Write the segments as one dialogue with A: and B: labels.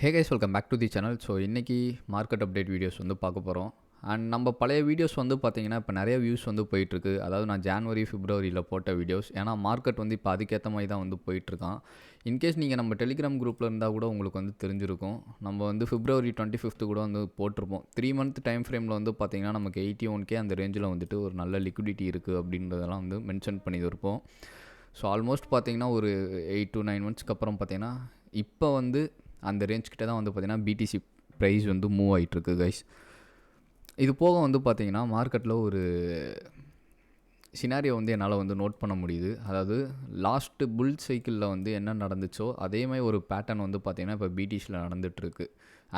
A: Hey guys welcome back to the channel. So இன்றைக்கி market update videos வந்து பார்க்க போகிறோம். அண்ட் நம்ம பழைய வீடியோஸ் வந்து பார்த்திங்கன்னா இப்போ நிறைய வியூஸ் வந்து போயிட்டுருக்கு. அதாவது நான் ஜான்வரி பிப்ரவரியில் போட்ட வீடியோஸ். ஏன்னா மார்க்கெட் வந்து இப்போ அதுக்கேற்ற மாதிரி தான் வந்து போயிட்டுருக்கான். இன்கேஸ் நீங்கள் நம்ம டெலிகிராம் குரூப்பில் இருந்தால் கூட உங்களுக்கு வந்து தெரிஞ்சிருக்கும். நம்ம வந்து February 25th கூட வந்து போட்டிருப்போம். 3 month டைம் ஃப்ரேமில் வந்து பார்த்திங்கன்னா நமக்கு 81K அந்த ரேஞ்சில் வந்துட்டு ஒரு நல்ல லிக்விடிட்டி இருக்குது அப்படின்றதெல்லாம் வந்து மென்ஷன் பண்ணியிருப்போம். ஸோ ஆல்மோஸ்ட் பார்த்திங்கன்னா ஒரு 8 to 9 monthsக்கு அப்புறம் பார்த்திங்கன்னா இப்போ வந்து அந்த ரேஞ்ச் கிட்ட தான் வந்து பார்த்திங்கன்னா பிடிசி ப்ரைஸ் வந்து மூவ் ஆகிட்டுருக்கு கைஸ். இது போக வந்து பார்த்திங்கன்னா மார்க்கெட்டில் ஒரு சினாரியோ வந்து என்னால் வந்து நோட் பண்ண முடியுது. அதாவது லாஸ்ட்டு புல் சைக்கிளில் வந்து என்ன நடந்துச்சோ அதேமாதிரி ஒரு பேட்டர்ன் வந்து பார்த்திங்கன்னா இப்போ பிடிசியில் நடந்துகிட்ருக்கு.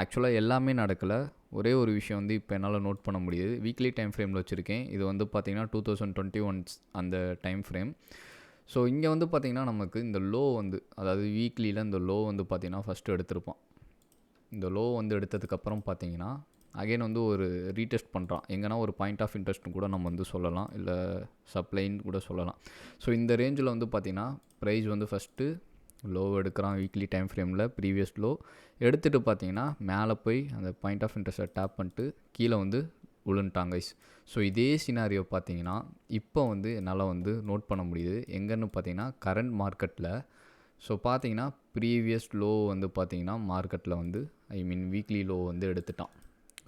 A: ஆக்சுவலாக எல்லாமே நடக்கலை. ஒரே ஒரு விஷயம் வந்து இப்போ என்னால் நோட் பண்ண முடியுது. வீக்லி டைம் ஃப்ரேமில் வச்சுருக்கேன். இது வந்து பார்த்திங்கன்னா 2021 அந்த டைம் ஃப்ரேம். ஸோ இங்கே வந்து பார்த்திங்கன்னா நமக்கு இந்த லோ வந்து அதாவது வீக்லியில் இந்த லோ வந்து பார்த்திங்கன்னா ஃபஸ்ட்டு எடுத்திருப்பான். இந்த லோ வந்து எடுத்ததுக்கப்புறம் பார்த்திங்கன்னா அகைன் வந்து ஒரு ரீடெஸ்ட் பண்ணுறான். எங்கன்னா ஒரு பாயிண்ட் ஆஃப் இன்ட்ரெஸ்ட்னு கூட நம்ம வந்து சொல்லலாம், இல்லை சப்ளைன்னு கூட சொல்லலாம். ஸோ இந்த ரேஞ்சில் வந்து பார்த்திங்கன்னா ப்ரைஸ் வந்து ஃபஸ்ட்டு லோ எடுக்கிறான் வீக்லி டைம் ஃப்ரேமில். ப்ரீவியஸ் லோ எடுத்துகிட்டு பார்த்திங்கன்னா மேலே போய் அந்த பாயிண்ட் ஆஃப் இன்ட்ரெஸ்ட்டை டேப் பண்ணிட்டு கீழே வந்து விழுந்துட்டாங்க. ஸோ இதே சினாரியோ பார்த்தீங்கன்னா இப்போ வந்து என்னால் வந்து நோட் பண்ண முடியுது. எங்கன்னு பார்த்தீங்கன்னா கரண்ட் மார்க்கெட்டில். ஸோ பார்த்தீங்கன்னா ப்ரீவியஸ் லோ வந்து பார்த்திங்கன்னா மார்க்கெட்டில் வந்து வீக்லி லோ வந்து எடுத்துட்டான்.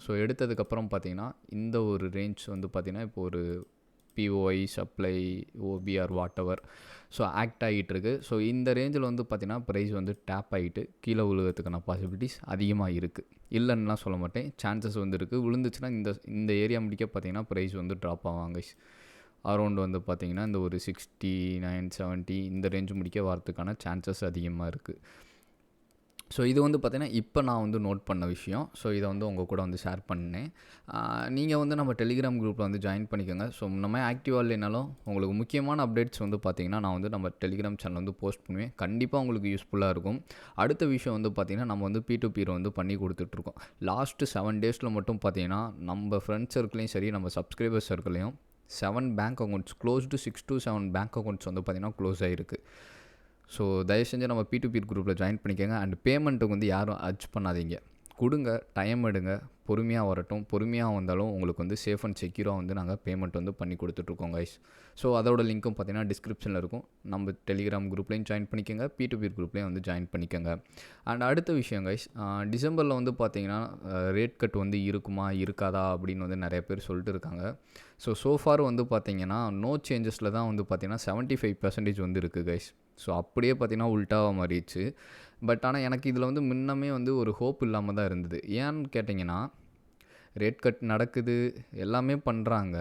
A: ஸோ எடுத்ததுக்கப்புறம் பார்த்திங்கன்னா இந்த ஒரு ரேஞ்ச் வந்து பார்த்திங்கன்னா இப்போ ஒரு POI supply OPR what ever so act ஆகிட்டுருக்கு. ஸோ இந்த ரேஞ்சில் வந்து பார்த்திங்கன்னா ப்ரைஸ் வந்து டேப் ஆகிட்டு கீழே விழுகிறதுக்கான பாசிபிலிட்டிஸ் அதிகமாக இருக்குது. இல்லைன்னுலாம் சொல்ல மாட்டேன், சான்சஸ் வந்து இருக்குது. விழுந்துச்சுன்னா இந்த ஏரியா முடிக்க பார்த்திங்கன்னா ப்ரைஸ் வந்து ட்ராப் ஆவாங்க. அரௌண்ட் வந்து பார்த்திங்கன்னா இந்த ஒரு 69, 70 இந்த ரேஞ்சு முடிக்க வரதுக்கான சான்சஸ் அதிகமாக இருக்குது. ஸோ இது வந்து பார்த்திங்கன்னா இப்போ நான் வந்து நோட் பண்ண விஷயம். ஸோ இதை வந்து உங்கள் கூட வந்து ஷேர் பண்ணேன். நீங்கள் வந்து நம்ம டெலிகிராம் குரூப்பில் வந்து ஜாயின் பண்ணிக்கோங்க. ஸோ நம்ம ஆக்டிவாக இல்லைனாலும் உங்களுக்கு முக்கியமான அப்டேட்ஸ் வந்து பார்த்திங்கன்னா நான் வந்து நம்ம டெலிகிராம் சேனல் வந்து போஸ்ட் பண்ணுவேன். கண்டிப்பாக உங்களுக்கு யூஸ்ஃபுல்லாக இருக்கும். அடுத்த விஷயம் வந்து பார்த்திங்கன்னா நம்ம வந்து P2P வந்து பண்ணி கொடுத்துட்ருக்கோம். லாஸ்ட்டு 7 days மட்டும் பார்த்திங்கன்னா நம்ம ஃப்ரெண்ட்ஸ் சர்க்கிளையும் சரி நம்ம சப்ஸ்கிரைபர் சர்க்கிளையும் 7 bank accounts closed 6 to 7 bank accounts வந்து பார்த்திங்கன்னா க்ளோஸ் ஆகிருக்கு. ஸோ தயவு செஞ்சு நம்ம P2P குரூப்பில் ஜாயின் பண்ணிக்கோங்க. அண்ட் பேமெண்ட்டுக்கு வந்து யாரும் அர்ஜ் பண்ணாதீங்க, கொடுங்க, டைம் எடுங்க, பொறுமையாக வரட்டும். பொறுமையாக வந்தாலும் உங்களுக்கு வந்து சேஃப் அண்ட் செக்யூராக வந்து நாங்கள் பேமெண்ட் வந்து பண்ணி கொடுத்துட்ருக்கோம் கைஸ். ஸோ அதோட லிங்க்கும் பார்த்தீங்கன்னா டிஸ்கிரிப்ஷனில் இருக்கும். நம்ம டெலிகிராம் குரூப்லேயும் ஜாயின் பண்ணிக்கோங்க, P2P குரூப்லேயும் வந்து ஜாயின் பண்ணிக்கோங்க. அண்ட் அடுத்த விஷயம் கைஸ், டிசம்பரில் வந்து பார்த்தீங்கன்னா ரேட் கட் வந்து இருக்குமா இருக்காதா அப்படின்னு வந்து நிறைய பேர் சொல்லிட்டு இருக்காங்க. ஸோ ஃபார் வந்து பார்த்தீங்கன்னா நோ சேஞ்சஸில் தான் வந்து பார்த்தீங்கன்னா 75% வந்து இருக்குது கைஸ். ஸோ அப்படியே பார்த்திங்கன்னா உல்ட்டாவாக மாறிடுச்சு. பட் ஆனால் எனக்கு இதில் வந்து முன்னமே வந்து ஒரு ஹோப் இல்லாமல் தான் இருந்தது. ஏன்னு கேட்டிங்கன்னா ரேட் கட் நடக்குது, எல்லாமே பண்ணுறாங்க,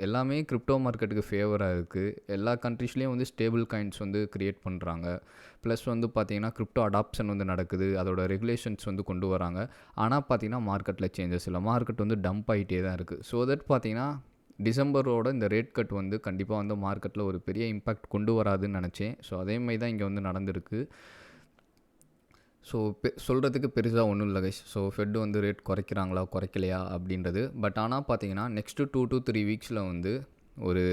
A: எல்லாமே கிரிப்டோ மார்க்கெட்டுக்கு ஃபேவராக இருக்குது. எல்லா கண்ட்ரீஸ்லேயும் வந்து ஸ்டேபிள் காயின்ஸ் வந்து க்ரியேட் பண்ணுறாங்க. ப்ளஸ் வந்து பார்த்திங்கன்னா கிரிப்டோ அடாப்ஷன் வந்து நடக்குது, அதோட ரெகுலேஷன்ஸ் வந்து கொண்டு வராங்க. ஆனால் பார்த்திங்கன்னா மார்க்கெட்டில் சேஞ்சஸ் இல்லை, மார்க்கெட் வந்து டம்ப் ஆகிட்டே தான் இருக்குது. ஸோ தட் பார்த்திங்கன்னா டிசம்பரோட இந்த ரேட் கட் வந்து கண்டிப்பாக வந்து மார்க்கெட்டில் ஒரு பெரிய இம்பேக்ட் கொண்டு வராதுன்னு நினச்சேன். ஸோ அதேமாதிரி தான் இங்கே வந்து நடந்திருக்கு. ஸோ சொல்கிறதுக்கு பெருசாக ஒன்றும் இல்லை கைஸ். ஸோ ஃபெட் வந்து ரேட் குறைக்கிறாங்களா குறைக்கலையா அப்படின்றது. பட் ஆனால் பார்த்தீங்கன்னா நெக்ஸ்ட்டு 2 to 3 weeksல வந்து ஒரு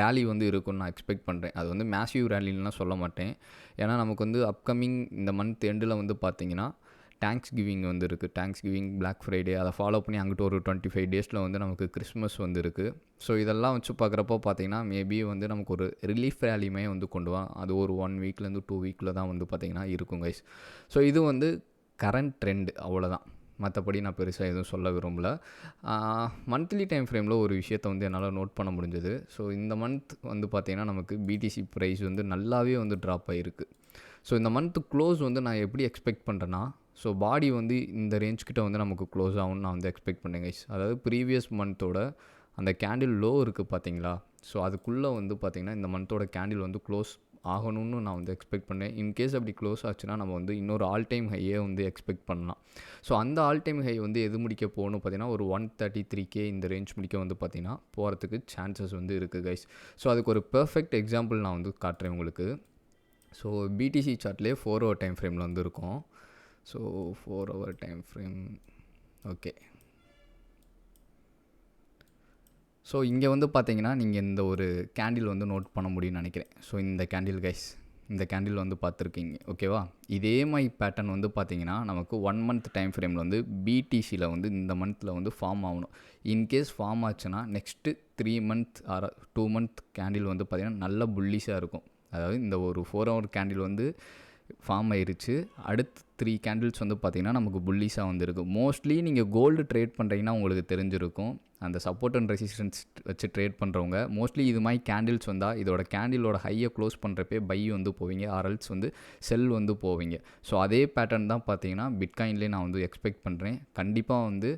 A: ரேலி வந்து இருக்குன்னு நான் எக்ஸ்பெக்ட் பண்ணுறேன். அது வந்து மேசிவ் ரேலின்லாம் சொல்ல மாட்டேன். ஏன்னா நமக்கு வந்து அப்கமிங் இந்த மந்த் எண்டில் வந்து பார்த்திங்கன்னா தேங்க்ஸ் கிவிங் வந்து இருக்குது. தேங்க்ஸ் கிவிங், பிளாக் ஃப்ரைடே, அதை ஃபாலோ பண்ணி அங்கிட்டு ஒரு 25 daysல வந்து நமக்கு கிறிஸ்மஸ் வந்து இருக்குது. ஸோ இதெல்லாம் வச்சு பார்க்குறப்போ பார்த்திங்கன்னா மேபி வந்து நமக்கு ஒரு ரிலீஃப் ரேலியுமே வந்து கொண்டு வா. அது ஒரு 1 weekலேருந்து 2 weekல தான் வந்து பார்த்திங்கன்னா இருக்கும் கைஸ். ஸோ இது வந்து கரண்ட் ட்ரெண்ட், அவ்வளோதான். மற்றபடி நான் பெருசாக எதுவும் சொல்ல விரும்பல. மந்த்லி டைம் ஃப்ரேமில் ஒரு விஷயத்தை வந்து என்னால் நோட் பண்ண முடிஞ்சது. ஸோ இந்த மந்த் வந்து பார்த்திங்கன்னா நமக்கு பிடிசி ப்ரைஸ் வந்து நல்லாவே வந்து ட்ராப் ஆகிருக்கு. ஸோ இந்த மந்த் க்ளோஸ் வந்து நான் எப்படி எக்ஸ்பெக்ட் பண்ணுறேன்னா, ஸோ பாடி வந்து இந்த ரேஞ்ச் கிட்ட வந்து நமக்கு க்ளோஸ் ஆகும்னு நான் வந்து எக்ஸ்பெக்ட் பண்ணேன் கைஸ். அதாவது ப்ரீவியஸ் மந்தோட அந்த கேண்டில் லோ இருக்குது பார்த்தீங்களா, ஸோ அதுக்குள்ளே வந்து பார்த்திங்கன்னா இந்த மந்தோட கேண்டில் வந்து க்ளோஸ் ஆகணும்னு நான் வந்து எக்ஸ்பெக்ட் பண்ணேன். இன்கேஸ் அப்படி க்ளோஸ் ஆச்சுன்னா நம்ம வந்து இன்னொரு ஆல் டைம் ஹையே வந்து எக்ஸ்பெக்ட் பண்ணலாம். ஸோ அந்த ஆல் டைம் ஹை வந்து எது முடிக்க போகணும் பார்த்திங்கன்னா ஒரு 133K இந்த ரேஞ்ச் முடிக்க வந்து பார்த்திங்கன்னா போகிறதுக்கு சான்சஸ் வந்து இருக்குது கைஸ். ஸோ அதுக்கு ஒரு பெர்ஃபெக்ட் எக்ஸாம்பிள் நான் வந்து காட்டுறேன் உங்களுக்கு. ஸோ பிடிசி சார்ட்லேயே 4 hour டைம் ஃப்ரேமில் வந்து இருக்கும். So 4 hour time frame, okay. So இங்கே வந்து பார்த்தீங்கன்னா நீங்கள் இந்த ஒரு கேண்டில் வந்து நோட் பண்ண முடியும்னு நினைக்கிறேன். ஸோ இந்த கேண்டில் கைஸ், இந்த கேண்டில் வந்து பார்த்துருக்கீங்க ஓகேவா. இதே மாதிரி பேட்டர்ன் வந்து பார்த்தீங்கன்னா நமக்கு 1 மந்த் டைம் ஃப்ரேமில் வந்து பிடிசியில் வந்து இந்த மந்தில் வந்து ஃபார்ம் ஆகணும். இன்கேஸ் ஃபார்ம் ஆச்சுன்னா next 3 month or 2 month candle வந்து பார்த்திங்கன்னா நல்ல புல்லிஷாக இருக்கும். அதாவது இந்த ஒரு 4 ஹவர் கேண்டில் வந்து ஃபார்ம் ஆயிருச்சு, அடுத்து 3 கேண்டில்ஸ் வந்து பார்த்திங்கன்னா நமக்கு புல்லிஷாக வந்துருக்கு. மோஸ்ட்லி நீங்கள் கோல்டு ட்ரேட் பண்ணுறீங்கன்னா உங்களுக்கு தெரிஞ்சிருக்கும், அந்த சப்போர்ட் அண்ட் ரெசிஸ்டன்ஸ் வச்சு ட்ரேட் பண்ணுறவங்க மோஸ்ட்லி இது மாதிரி கேண்டில்ஸ் வந்தால் இதோட கேண்டிலோட ஹையை க்ளோஸ் பண்ணுறப்பே பை வந்து போவீங்க, ஆர்எல்ஸ் வந்து செல் வந்து போவீங்க. ஸோ அதே பேட்டர்ன் தான் பார்த்தீங்கன்னா பிட்காயின்லேயே நான் வந்து எக்ஸ்பெக்ட் பண்ணுறேன். கண்டிப்பாக வந்து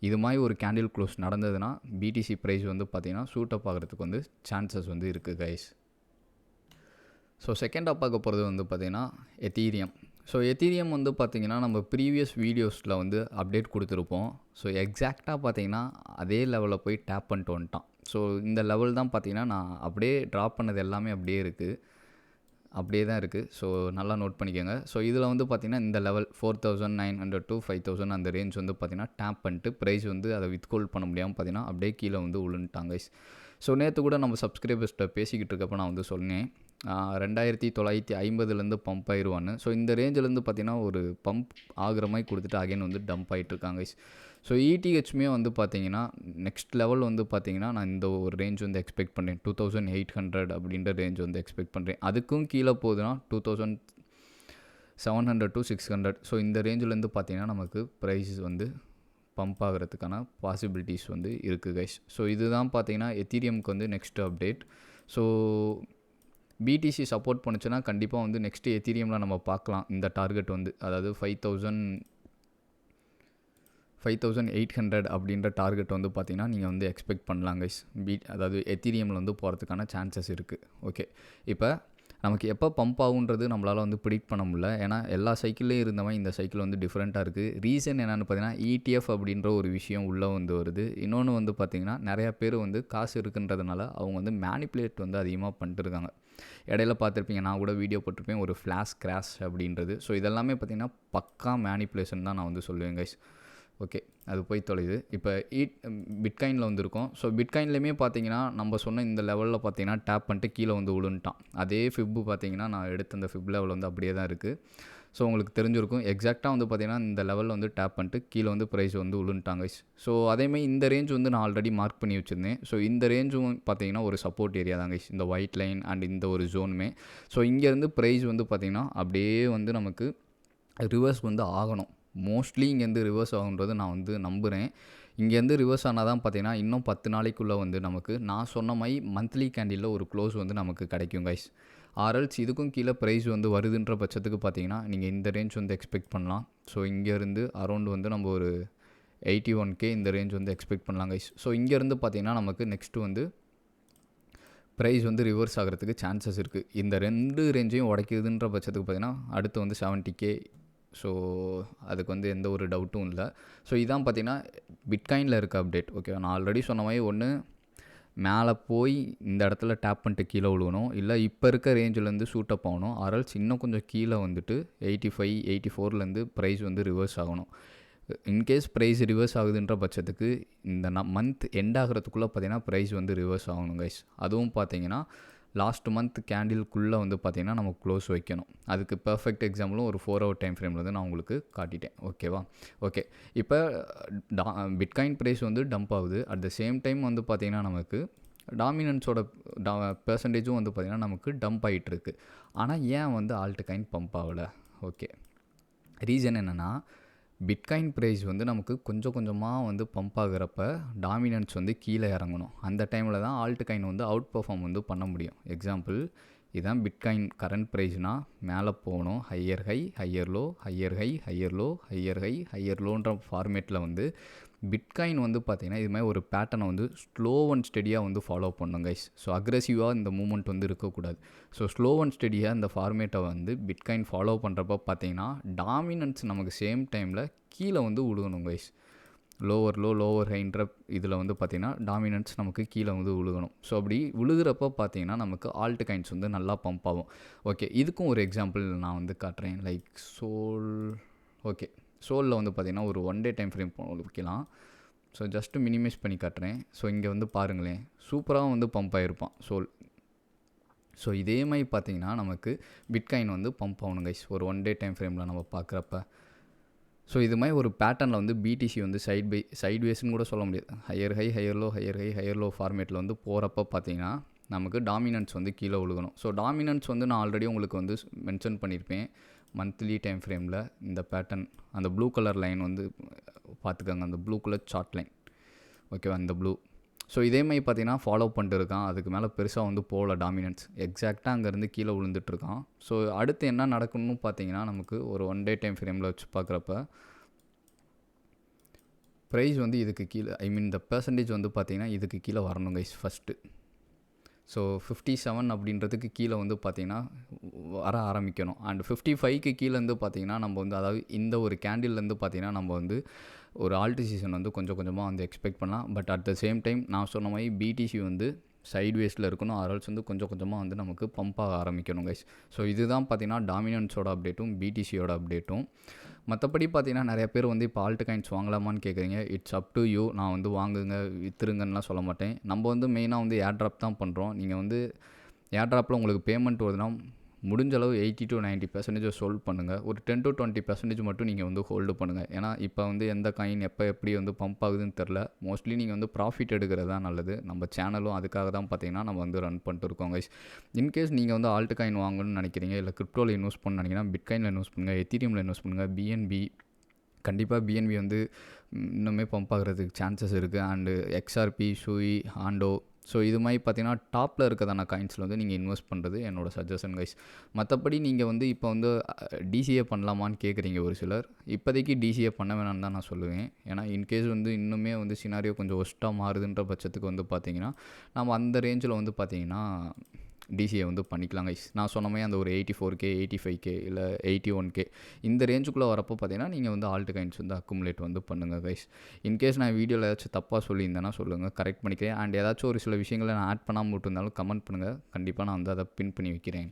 A: இது மாதிரி ஒரு கேண்டில் க்ளோஸ் நடந்ததுன்னா பிடிசி ப்ரைஸ் வந்து பார்த்திங்கன்னா சூட்டப் ஆகிறதுக்கு வந்து சான்சஸ் வந்து இருக்குது கைஸ். ஸோ செகண்டாக பார்க்க போகிறது வந்து பார்த்திங்கன்னா எத்தீரியம். ஸோ எத்தீரியம் வந்து பார்த்திங்கன்னா நம்ம ப்ரீவியஸ் வீடியோஸில் வந்து அப்டேட் கொடுத்துருப்போம். ஸோ எக்ஸாக்டாக பார்த்திங்கன்னா அதே லெவலில் போய் டேப் பண்ணிட்டு வந்துட்டான். ஸோ இந்த லெவல் தான் பார்த்திங்கன்னா நான் அப்படியே ட்ராப் பண்ணது எல்லாமே அப்படியே இருக்குது, அப்படியே தான் இருக்குது. ஸோ நல்லா நோட் பண்ணிக்கோங்க. ஸோ இதில் வந்து பார்த்திங்கன்னா இந்த லெவல் 4900 to 5000 அந்த ரேஞ்ச் வந்து பார்த்திங்கன்னா டேப் பண்ணிட்டு ப்ரைஸ் வந்து அதை வித்ஹோல்ட் பண்ண முடியாமல் பார்த்திங்கன்னா அப்படியே கீழே வந்து விழுந்துட்டாங்க. ஸோ நேற்று கூட நம்ம சப்ஸ்கிரைபர்ஸ்கிட்ட பேசிக்கிட்டு இருக்கப்போ நான் வந்து சொன்னேன் 2950 பம்ப் ஆயிடுவான்னு. ஸோ இந்த ரேஞ்சிலேருந்து பார்த்திங்கன்னா ஒரு பம்ப் ஆகிற மாதிரி கொடுத்துட்டு அகைன் வந்து டம்ப் ஆகிட்டுருக்காங்க. ஸோ இடிஹெச்மே வந்து பார்த்திங்கன்னா நெக்ஸ்ட் லெவல் வந்து பார்த்திங்கன்னா நான் இந்த ஒரு ரேஞ்ச் வந்து எக்ஸ்பெக்ட் பண்ணுறேன், 2800 அப்படின்ற ரேஞ்ச் வந்து எக்ஸ்பெக்ட் பண்ணுறேன். அதுக்கும் கீழே போகுதுன்னா 2700 to 600. ஸோ இந்த ரேஞ்சிலேருந்து பார்த்திங்கன்னா நமக்கு ப்ரைஸ் வந்து பம்ப் ஆகிறதுக்கான பாசிபிலிட்டிஸ் வந்து இருக்குது கைஸ். ஸோ இதுதான் பார்த்திங்கன்னா எத்தீரியம்க்கு வந்து next update. So BTC support பண்ணுச்சுன்னா கண்டிப்பாக வந்து நெக்ஸ்ட்டு எத்தீரியமில் நம்ம பார்க்கலாம் இந்த டார்கெட் வந்து, அதாவது 5800 அப்படின்ற டார்கெட் வந்து பார்த்திங்கன்னா நீங்கள் வந்து எக்ஸ்பெக்ட் பண்ணலாம் கைஸ். அதாவது எத்தீரியமில் வந்து போகிறதுக்கான சான்சஸ் இருக்குது. ஓகே, இப்போ நமக்கு எப்போ பம்ப் ஆகுன்றது நம்மளால் வந்து ப்ரிடிக்ட் பண்ண முடியல, ஏன்னா எல்லா சைக்கிள்லேயும் இருந்தவன் இந்த சைக்கிள் வந்து டிஃப்ரெண்ட்டாக இருக்குது. ரீசன் என்னென்னு பார்த்தீங்கன்னா ETF அப்படின்ற ஒரு விஷயம் உள்ளே வந்து வருது. இன்னொன்று வந்து பார்த்திங்கன்னா நிறையா பேர் வந்து காசு இருக்குன்றதுனால அவங்க வந்து மேனிப்புலேட் வந்து அதிகமாக பண்ணிட்டுருக்காங்க. இடையில பார்த்துருப்பீங்க, நான் கூட வீடியோ போட்டிருப்பேன் ஒரு ஃப்ளாஷ் கிராஷ் அப்படின்றது. ஸோ இதெல்லாமே பார்த்திங்கன்னா பக்கா மேனிப்புலேஷன் தான் நான் வந்து சொல்லுவேன் கைஸ். ஓகே, அது போய் தொலையுது. இப்போ பிட்காயினில் வந்துருக்கோம். ஸோ பிட்காயின்லேயுமே பார்த்தீங்கன்னா நம்ம சொன்ன இந்த லெவலில் பார்த்தீங்கன்னா டேப் பண்ணிட்டு கீழே வந்து விழுந்துட்டான். அதே ஃபிப்பு பார்த்தீங்கன்னா நான் எடுத்த அந்த ஃபிப் லெவல் வந்து அப்படியே தான் இருக்குது. ஸோ உங்களுக்கு தெரிஞ்சிருக்கும் எக்ஸாக்டாக வந்து பார்த்திங்கன்னா இந்த லெவலில் வந்து டேப் பண்ணிட்டு கீழே வந்து ப்ரைஸ் வந்து விழுந்துட்டாங்க. ஸோ அதேமாதிரி இந்த ரேஞ்ச் வந்து நான் ஆல்ரெடி மார்க் பண்ணி வச்சுருந்தேன். ஸோ இந்த ரேஞ்சும் பார்த்தீங்கன்னா ஒரு சப்போர்ட் ஏரியா தாங்க, இந்த ஒயிட் லைன் அண்ட் இந்த ஒரு ஜோனுமே. ஸோ இங்கேருந்து ப்ரைஸ் வந்து பார்த்திங்கன்னா அப்படியே வந்து நமக்கு ரிவர்ஸ் வந்து ஆகணும். மோஸ்ட்லி இங்கேருந்து ரிவர்ஸ் ஆகுன்றது நான் வந்து நம்புகிறேன். இங்கேருந்து ரிவர்ஸ் ஆனால் தான் பார்த்திங்கன்னா இன்னும் 10 நாளைக்குள்ளே வந்து நமக்கு நான் சொன்ன மாதிரி மந்த்லி கேண்டிலில் ஒரு க்ளோஸ் வந்து நமக்கு கிடைக்கும் கைஸ். ஆர்எல்ஸ் இதுக்கும் கீழே ப்ரைஸ் வந்து வருதுன்ற பட்சத்துக்கு பார்த்திங்கன்னா நீங்கள் இந்த ரேஞ்ச் வந்து எக்ஸ்பெக்ட் பண்ணலாம். ஸோ இங்கேருந்து அரௌண்ட் வந்து நம்ம ஒரு 81K இந்த ரேஞ்ச் வந்து எக்ஸ்பெக்ட் பண்ணலாம் கைஸ். ஸோ இங்கேருந்து பார்த்திங்கன்னா நமக்கு நெக்ஸ்ட்டு வந்து ப்ரைஸ் வந்து ரிவர்ஸ் ஆகிறதுக்கு சான்சஸ் இருக்குது. இந்த 2 ரேஞ்சையும் உடைக்குதுன்ற பட்சத்துக்கு பார்த்திங்கன்னா அடுத்து வந்து 70K. ஸோ அதுக்கு வந்து எந்த ஒரு டவுட்டும் இல்லை. ஸோ இதான் பார்த்திங்கன்னா பிட்காயினில் இருக்க அப்டேட். ஓகே, நான் ஆல்ரெடி சொன்ன மாதிரி ஒன்று மேலே போய் இந்த இடத்துல டேப் பண்ணிட்டு கீழே விழுகணும், இல்லை இப்போ இருக்க ரேஞ்சிலேருந்து சூட்டப் ஆகணும், ஆர்எல்ஸ் இன்னும் கொஞ்சம் கீழே வந்துட்டு 85 84லேருந்து ப்ரைஸ் வந்து ரிவர்ஸ் ஆகணும். இன்கேஸ் ப்ரைஸ் ரிவர்ஸ் ஆகுதுன்ற பட்சத்துக்கு இந்த மந்த் எண்ட் ஆகிறதுக்குள்ளே பார்த்திங்கன்னா ப்ரைஸ் வந்து ரிவர்ஸ் ஆகணும் கைஸ். அதுவும் பார்த்திங்கன்னா லாஸ்ட் மந்த் கேண்டிலுக்குள்ளே வந்து பார்த்திங்கன்னா நம்ம க்ளோஸ் வைக்கணும். அதுக்கு பர்ஃபெக்ட் எக்ஸாம்பிளும் ஒரு 4 ஹவர் டைம் ஃப்ரேமில் வந்து நான் உங்களுக்கு காட்டிட்டேன். ஓகேவா? ஓகே, இப்போ பிட்காயின் ப்ரைஸ் வந்து டம்ப் ஆகுது. அட் த சேம் டைம் வந்து பார்த்திங்கன்னா நமக்கு டாமினன்ஸோட பெர்சன்டேஜும் வந்து பார்த்திங்கன்னா நமக்கு டம்ப் ஆகிட்டுருக்கு. ஆனால் ஏன் வந்து ஆல்ட்காயின் பம்ப் ஆகலை? ஓகே, ரீசன் என்னென்னா பிட்காயின் ப்ரைஸ் வந்து நமக்கு கொஞ்சம் கொஞ்சமாக வந்து பம்ப் ஆகிறப்ப டாமினன்ஸ் வந்து கீழே இறங்கணும். அந்த டைமில் தான் ஆல்ட்காயின் வந்து அவுட் பர்ஃபார்ம் வந்து பண்ண முடியும். எக்ஸாம்பிள் இதுதான் பிட்காயின் கரண்ட் ப்ரைஸ்னால் மேலே போகணும், higher high higher low higher high higher low higher high higher லோன்ற ஃபார்மேட்டில் வந்து பிட்காயின் வந்து பார்த்திங்கன்னா இது மாதிரி ஒரு பேட்டர்னை வந்து ஸ்லோ அண்ட் ஸ்டெடியாக வந்து ஃபாலோ பண்ணும் கைஸ். ஸோ அக்ரெசிவாக இந்த மூமெண்ட் வந்து இருக்கக்கூடாது. ஸோ ஸ்லோ அண்ட் ஸ்டெடியாக இந்த ஃபார்மேட்டை வந்து பிட்காயின் ஃபாலோ பண்ணுறப்ப பார்த்திங்கன்னா டாமினன்ஸ் நமக்கு சேம் டைமில் கீழே வந்து விழுகணும் கைஸ். லோவர் லோ லோவர் ஹைன்ற இதில் வந்து பார்த்திங்கன்னா டாமினன்ஸ் நமக்கு கீழே வந்து விழுகணும். ஸோ அப்படி விழுகிறப்ப பார்த்திங்கன்னா நமக்கு ஆல்ட்காயின்ஸ் வந்து நல்லா பம்ப் ஆகும். ஓகே, இதுக்கும் ஒரு எக்ஸாம்பிள் நான் வந்து காட்டுறேன். Like soul. ஓகே, சோலில் வந்து பார்த்திங்கன்னா ஒரு 1 டே டைம் ஃப்ரேம் வைக்கலாம். ஸோ ஜஸ்ட்டு மினிமைஸ் பண்ணி காட்டுறேன். ஸோ இங்கே வந்து பாருங்களேன், சூப்பராக வந்து பம்ப் ஆகிருப்பான் சோல். ஸோ இதே மாதிரி பார்த்தீங்கன்னா நமக்கு பிட்காயின் வந்து பம்ப் ஆகணும் கைஸ் ஒரு 1 டே டைம் ஃப்ரேமில் நம்ம பார்க்குறப்ப. ஸோ இது மாதிரி ஒரு பேட்டர்னில் வந்து பிடிசி வந்து சைட் வேஸ்ன்னு கூட சொல்ல முடியாது, higher high higher low higher high higher low ஃபார்மேட்டில் வந்து போகிறப்ப பார்த்தீங்கன்னா நமக்கு டாமினன்ஸ் வந்து கீழே விழுகணும். ஸோ டாமினன்ஸ் வந்து நான் ஆல்ரெடி உங்களுக்கு வந்து மென்ஷன் பண்ணியிருப்பேன் மந்த்லி டைம் ஃப்ரேமில். இந்த பேட்டர்ன் அந்த ப்ளூ கலர் லைன் வந்து பார்த்துக்கோங்க, அந்த ப்ளூ கலர் சார்ட் லைன், ஓகேவா, அந்த ப்ளூ. ஸோ இதே மாதிரி பார்த்தீங்கன்னா ஃபாலோ பண்ணிட்டு இருக்கான், அதுக்கு மேலே பெருசாக வந்து போகல டாமினன்ஸ், எக்ஸாக்டாக அங்கேருந்து கீழே விழுந்துட்டுருக்கான். ஸோ அடுத்து என்ன நடக்கணும்னு பார்த்தீங்கன்னா நமக்கு ஒரு 1 டே டைம் ஃப்ரேமில் வச்சு பார்க்குறப்ப ப்ரைஸ் வந்து இதுக்கு கீழே, ஐ மீன் இந்த பெர்சன்டேஜ் வந்து பார்த்தீங்கன்னா இதுக்கு கீழே வரணும் கைஸ் ஃபஸ்ட்டு. ஸோ 57 அப்படின்றதுக்கு கீழே வந்து பார்த்திங்கன்னா வர ஆரம்பிக்கணும். அண்ட் 55க்கு கீழேருந்து பார்த்திங்கன்னா நம்ம வந்து, அதாவது இந்த ஒரு கேண்டில்லேருந்து பார்த்திங்கன்னா நம்ம வந்து ஒரு ஆல்ட் சீசன் வந்து கொஞ்சம் கொஞ்சமாக வந்து எக்ஸ்பெக்ட் பண்ணலாம். But at the same time நான் சொன்ன மாதிரி பிடிசி வந்து சைட் வேஸில் இருக்கணும், ஆர்எல்ஸ் வந்து கொஞ்சம் கொஞ்சமாக வந்து நமக்கு பம்ப் ஆக ஆரம்பிக்கணும் கைஸ். ஸோ இதுதான் பார்த்திங்கன்னா டாமினன்ஸோட அப்டேட்டும் பிடிசியோட அப்டேட்டும். மற்றபடி பார்த்தீங்கன்னா நிறைய பேர் வந்து இப்போ ஆல்ட் காயின்ஸ் வாங்கலாமான்னு கேட்குறீங்க. It's up to you. நான் வந்து வாங்குங்க விற்றுருங்கன்னெலாம் சொல்ல மாட்டேன். நம்ம வந்து மெயினாக வந்து ஏர் ட்ராப் தான் பண்ணுறோம். நீங்கள் வந்து ஏர் ட்ராப்பில் உங்களுக்கு பேமெண்ட் வருதுன்னா முடிஞ்ச அளவு 80 to 90% ஹோல்ட் பண்ணுங்கள். ஒரு 10 to 20% மட்டும் நீங்கள் வந்து ஹோல்டு பண்ணுங்கள். ஏன்னா இப்போ வந்து எந்த காயின் எப்போ எப்படி வந்து பம்ப் ஆகுதுன்னு தெரில. மோஸ்ட்லி நீங்கள் வந்து ப்ராஃபிட் எடுக்கிறது தான் நல்லது. நம்ம சேனலும் அதுக்காக தான் பார்த்தீங்கன்னா நம்ம வந்து ரன் பண்ணிட்டு இருக்கோம் கைஸ். இன்கேஸ் நீங்கள் வந்து ஆல்ட் காயின் வாங்கணும்னு நினைக்கிறீங்க, இல்லை கிரிப்டோவில் இன்வெஸ்ட் பண்ணணும்னு நினைக்கிறீங்கன்னா பிட்காயினில் இன்வெஸ்ட் பண்ணுங்கள், எத்தீரியமில் இன்வெஸ்ட் பண்ணுங்கள், பிஎன்பி. கண்டிப்பாக பிஎன்பி வந்து இன்னுமே பம்ப் ஆகிறதுக்கு சான்சஸ் இருக்குது. And XRP, chewy, Anto. So இது மாதிரி பார்த்தீங்கன்னா டாப்பில் இருக்கிறதான காயின்ஸில் வந்து நீங்கள் இன்வெஸ்ட் பண்ணுறது என்னோடய சஜஷன் கைஸ். மற்றபடி நீங்கள் வந்து இப்போ வந்து டிசிஏ பண்ணலாமான்னு கேட்குறீங்க ஒரு சிலர். இப்போதைக்கு டிசிஏ பண்ண வேணான்னு தான் நான் சொல்லுவேன். ஏன்னா இன்கேஸ் வந்து இன்னுமே வந்து சினாரியோ கொஞ்சம் ஒஸ்ட்டாக மாறுதுன்ற பட்சத்துக்கு வந்து பார்த்திங்கன்னா நம்ம அந்த ரேஞ்சில் வந்து பார்த்திங்கன்னா டிசிஏ வந்து பண்ணிக்கலாம் கைஸ். நான் சொன்ன மாதிரி அந்த ஒரு 84K 85K இல்லை 81K இந்த ரேஞ்சுக்குள்ளே வரப்போ பார்த்தீங்கன்னா நீங்கள் வந்து ஆல்ட் காயின்ஸ் வந்து அக்குமுலேட் வந்து பண்ணுங்கள் கைஸ். இன்கேஸ் நான் வீடியோவில் ஏதாச்சும் தப்பாக சொல்லியிருந்தேன்னா சொல்லுங்கள், கரெக்ட் பண்ணிக்கிறேன். அண்ட் ஏதாச்சும் ஒரு சில விஷயங்களை நான் ஆட் பண்ணாமல் விட்டுருந்தாலும் கமெண்ட் பண்ணுங்கள், கண்டிப்பாக நான் வந்து அதை பின் பண்ணி வைக்கிறேன்.